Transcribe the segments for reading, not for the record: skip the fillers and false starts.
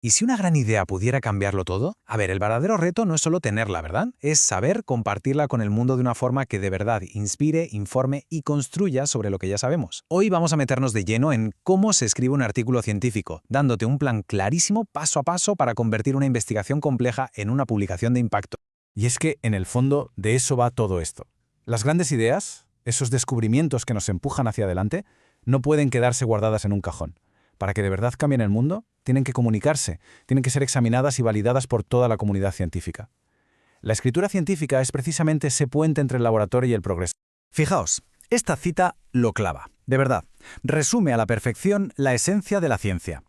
¿Y si una gran idea pudiera cambiarlo todo? A ver, el verdadero reto no es solo tenerla, ¿verdad? Es saber compartirla con el mundo de una forma que de verdad inspire, informe y construya sobre lo que ya sabemos. Hoy vamos a meternos de lleno en cómo se escribe un artículo científico, dándote un plan clarísimo paso a paso para convertir una investigación compleja en una publicación de impacto. Y es que, en el fondo, de eso va todo esto. Las grandes ideas, esos descubrimientos que nos empujan hacia adelante, no pueden quedarse guardadas en un cajón. Para que de verdad cambien el mundo, tienen que comunicarse, tienen que ser examinadas y validadas por toda la comunidad científica. La escritura científica es precisamente ese puente entre el laboratorio y el progreso. Fijaos, esta cita lo clava. De verdad, resume a la perfección la esencia de la ciencia.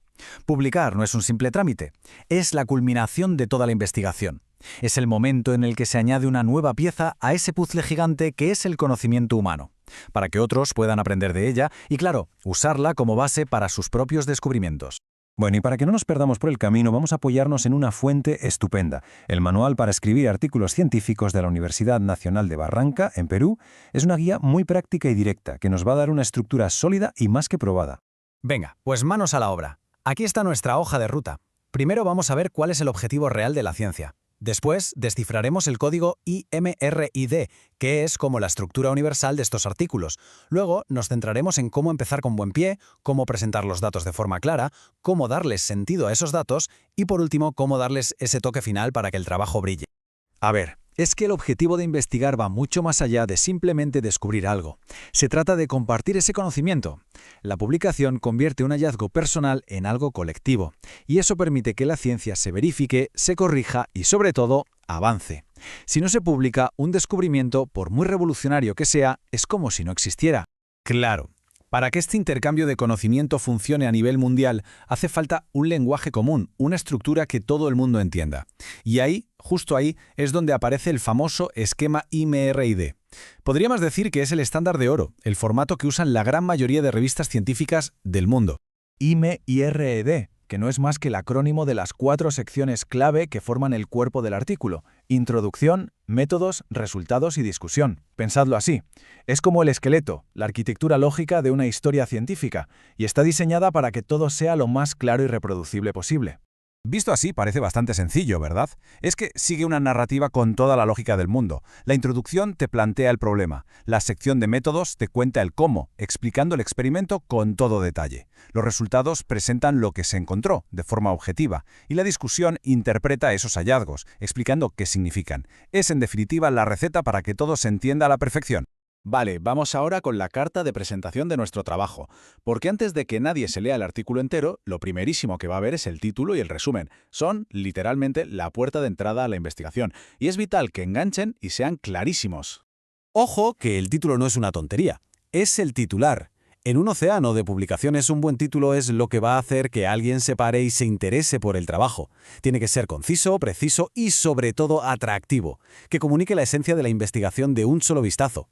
Publicar no es un simple trámite, es la culminación de toda la investigación. Es el momento en el que se añade una nueva pieza a ese puzzle gigante que es el conocimiento humano, para que otros puedan aprender de ella y, claro, usarla como base para sus propios descubrimientos. Bueno, y para que no nos perdamos por el camino, vamos a apoyarnos en una fuente estupenda. El Manual para escribir artículos científicos de la Universidad Nacional de Barranca, en Perú, es una guía muy práctica y directa que nos va a dar una estructura sólida y más que probada. Venga, pues manos a la obra. Aquí está nuestra hoja de ruta. Primero vamos a ver cuál es el objetivo real de la ciencia. Después, descifraremos el código IMRID, que es como la estructura universal de estos artículos. Luego, nos centraremos en cómo empezar con buen pie, cómo presentar los datos de forma clara, cómo darles sentido a esos datos y, por último, cómo darles ese toque final para que el trabajo brille. A ver, es que el objetivo de investigar va mucho más allá de simplemente descubrir algo. Se trata de compartir ese conocimiento. La publicación convierte un hallazgo personal en algo colectivo, y eso permite que la ciencia se verifique, se corrija y, sobre todo, avance. Si no se publica, un descubrimiento, por muy revolucionario que sea, es como si no existiera. Claro. Para que este intercambio de conocimiento funcione a nivel mundial, hace falta un lenguaje común, una estructura que todo el mundo entienda. Y ahí, justo ahí, es donde aparece el famoso esquema IMRID. Podríamos decir que es el estándar de oro, el formato que usan la gran mayoría de revistas científicas del mundo. IMRID, que no es más que el acrónimo de las 4 secciones clave que forman el cuerpo del artículo: introducción, métodos, resultados y discusión. Pensadlo así. Es como el esqueleto, la arquitectura lógica de una historia científica, y está diseñada para que todo sea lo más claro y reproducible posible. Visto así, parece bastante sencillo, ¿verdad? Es que sigue una narrativa con toda la lógica del mundo. La introducción te plantea el problema. La sección de métodos te cuenta el cómo, explicando el experimento con todo detalle. Los resultados presentan lo que se encontró, de forma objetiva, y la discusión interpreta esos hallazgos, explicando qué significan. Es, en definitiva, la receta para que todo se entienda a la perfección. Vale, vamos ahora con la carta de presentación de nuestro trabajo, porque antes de que nadie se lea el artículo entero, lo primerísimo que va a ver es el título y el resumen. Son, literalmente, la puerta de entrada a la investigación, y es vital que enganchen y sean clarísimos. Ojo que el título no es una tontería, es el titular. En un océano de publicaciones, un buen título es lo que va a hacer que alguien se pare y se interese por el trabajo. Tiene que ser conciso, preciso y, sobre todo, atractivo, que comunique la esencia de la investigación de un solo vistazo.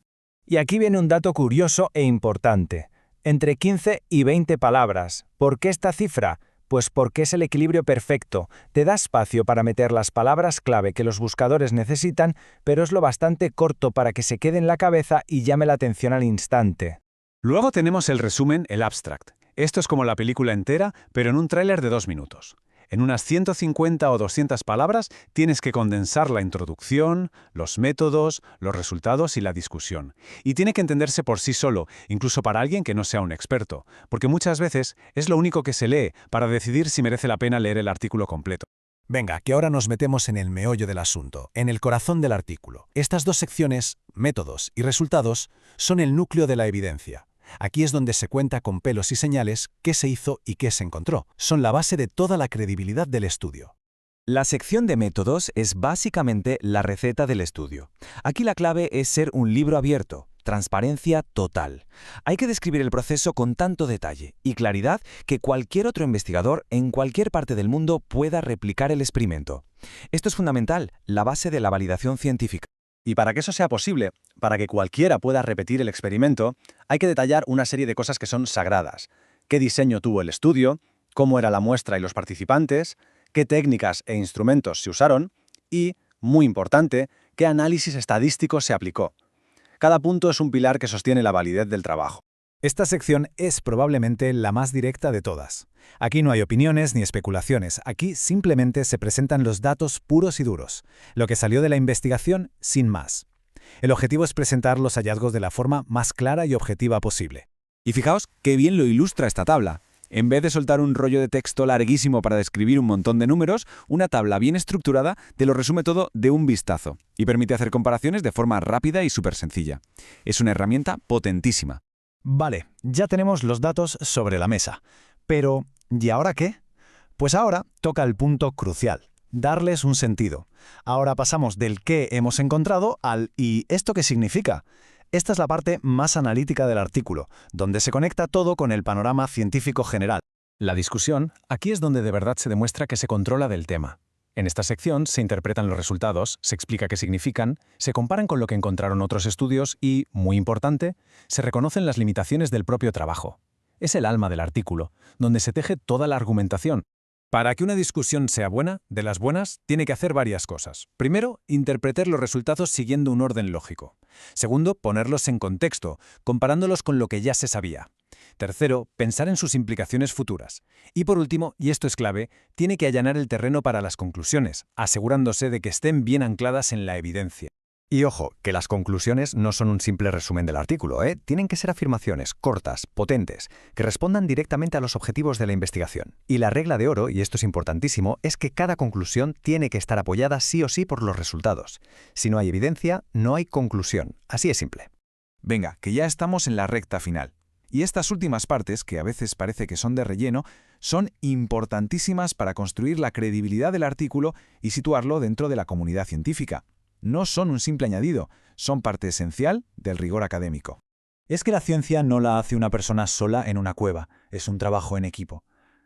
Y aquí viene un dato curioso e importante. Entre 15 y 20 palabras. ¿Por qué esta cifra? Pues porque es el equilibrio perfecto. Te da espacio para meter las palabras clave que los buscadores necesitan, pero es lo bastante corto para que se quede en la cabeza y llame la atención al instante. Luego tenemos el resumen, el abstract. Esto es como la película entera, pero en un tráiler de 2 minutos. En unas 150 o 200 palabras tienes que condensar la introducción, los métodos, los resultados y la discusión. Y tiene que entenderse por sí solo, incluso para alguien que no sea un experto, porque muchas veces es lo único que se lee para decidir si merece la pena leer el artículo completo. Venga, que ahora nos metemos en el meollo del asunto, en el corazón del artículo. Estas 2 secciones, métodos y resultados, son el núcleo de la evidencia. Aquí es donde se cuenta con pelos y señales qué se hizo y qué se encontró. Son la base de toda la credibilidad del estudio. La sección de métodos es básicamente la receta del estudio. Aquí la clave es ser un libro abierto, transparencia total. Hay que describir el proceso con tanto detalle y claridad que cualquier otro investigador en cualquier parte del mundo pueda replicar el experimento. Esto es fundamental, la base de la validación científica. Y para que eso sea posible, para que cualquiera pueda repetir el experimento, hay que detallar una serie de cosas que son sagradas. ¿Qué diseño tuvo el estudio? ¿Cómo era la muestra y los participantes? ¿Qué técnicas e instrumentos se usaron? Y, muy importante, ¿qué análisis estadístico se aplicó? Cada punto es un pilar que sostiene la validez del trabajo. Esta sección es probablemente la más directa de todas. Aquí no hay opiniones ni especulaciones, aquí simplemente se presentan los datos puros y duros, lo que salió de la investigación sin más. El objetivo es presentar los hallazgos de la forma más clara y objetiva posible. Y fijaos qué bien lo ilustra esta tabla. En vez de soltar un rollo de texto larguísimo para describir un montón de números, una tabla bien estructurada te lo resume todo de un vistazo y permite hacer comparaciones de forma rápida y súper sencilla. Es una herramienta potentísima. Vale, ya tenemos los datos sobre la mesa. Pero, ¿y ahora qué? Pues ahora toca el punto crucial, darles un sentido. Ahora pasamos del qué hemos encontrado al ¿y esto qué significa? Esta es la parte más analítica del artículo, donde se conecta todo con el panorama científico general. La discusión, aquí es donde de verdad se demuestra que se controla del tema. En esta sección se interpretan los resultados, se explica qué significan, se comparan con lo que encontraron otros estudios y, muy importante, se reconocen las limitaciones del propio trabajo. Es el alma del artículo, donde se teje toda la argumentación. Para que una discusión sea buena, de las buenas, tiene que hacer varias cosas. Primero, interpretar los resultados siguiendo un orden lógico. Segundo, ponerlos en contexto, comparándolos con lo que ya se sabía. Tercero, pensar en sus implicaciones futuras. Y por último, y esto es clave, tiene que allanar el terreno para las conclusiones, asegurándose de que estén bien ancladas en la evidencia. Y ojo, que las conclusiones no son un simple resumen del artículo, ¿eh? Tienen que ser afirmaciones cortas, potentes, que respondan directamente a los objetivos de la investigación. Y la regla de oro, y esto es importantísimo, es que cada conclusión tiene que estar apoyada sí o sí por los resultados. Si no hay evidencia, no hay conclusión. Así es simple. Venga, que ya estamos en la recta final. Y estas últimas partes, que a veces parece que son de relleno, son importantísimas para construir la credibilidad del artículo y situarlo dentro de la comunidad científica. No son un simple añadido, son parte esencial del rigor académico. Es que la ciencia no la hace una persona sola en una cueva, es un trabajo en equipo.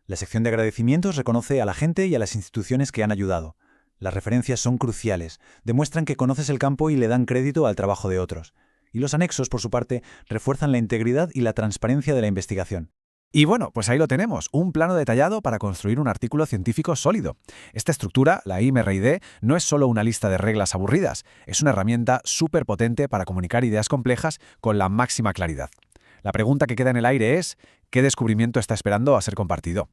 La sección de agradecimientos reconoce a la gente y a las instituciones que han ayudado. Las referencias son cruciales, demuestran que conoces el campo y le dan crédito al trabajo de otros. Y los anexos, por su parte, refuerzan la integridad y la transparencia de la investigación. Y bueno, pues ahí lo tenemos, un plano detallado para construir un artículo científico sólido. Esta estructura, la IMRID, no es solo una lista de reglas aburridas, es una herramienta súper potente para comunicar ideas complejas con la máxima claridad. La pregunta que queda en el aire es, ¿qué descubrimiento está esperando a ser compartido?